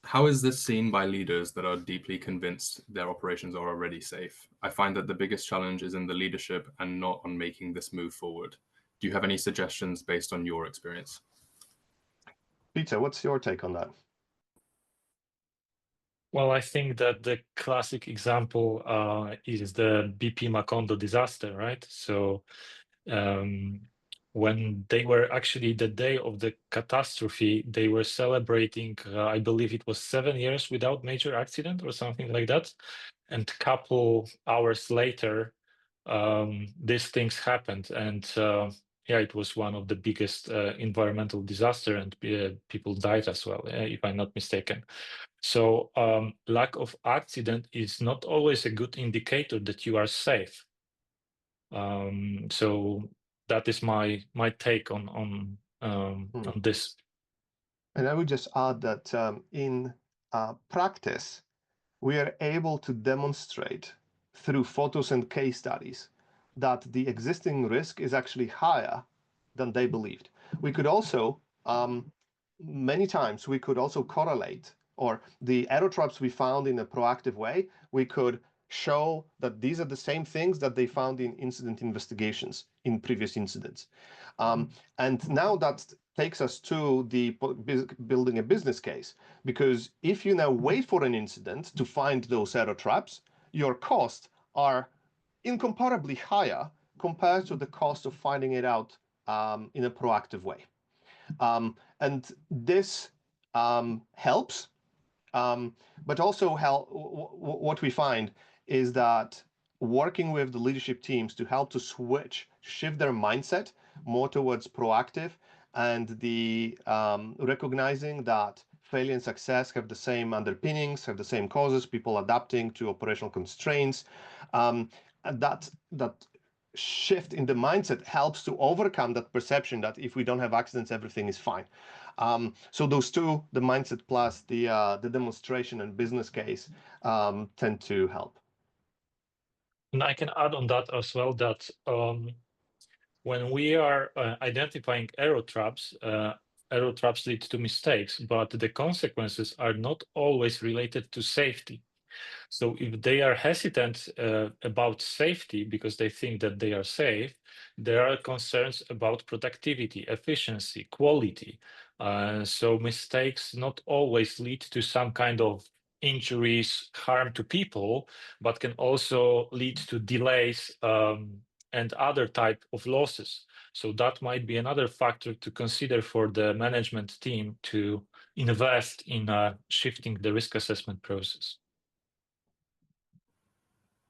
How is this seen by leaders that are deeply convinced their operations are already safe? I find that the biggest challenge is in the leadership and not on making this move forward. Do you have any suggestions based on your experience? Peter, what's your take on that? Well, I think that the classic example is the BP Macondo disaster, right? So um, when they were actually the day of the catastrophe, they were celebrating, I believe it was 7 years without major accident or something like that. And couple hours later, these things happened. And yeah, it was one of the biggest environmental disaster, and people died as well, if I'm not mistaken. So lack of accident is not always a good indicator that you are safe. So that is my take on this. And I would just add that in practice, we are able to demonstrate through photos and case studies that the existing risk is actually higher than they believed. We could also, many times, we could also correlate, or the error traps we found in a proactive way, we could show that these are the same things that they found in incident investigations in previous incidents. And now that takes us to the building a business case, because if you now wait for an incident to find those error traps, your costs are incomparably higher compared to the cost of finding it out in a proactive way. And this helps, but also what we find is that working with the leadership teams to help to shift their mindset more towards proactive, and the recognizing that failure and success have the same underpinnings, have the same causes, people adapting to operational constraints, and that shift in the mindset helps to overcome that perception that if we don't have accidents, everything is fine. So those two, the mindset plus the demonstration and business case, tend to help. And I can add on that as well that when we are identifying error traps lead to mistakes, but the consequences are not always related to safety. So if they are hesitant about safety because they think that they are safe, there are concerns about productivity, efficiency, quality. So mistakes not always lead to some kind of injuries, harm to people, but can also lead to delays and other type of losses. So that might be another factor to consider for the management team to invest in shifting the risk assessment process.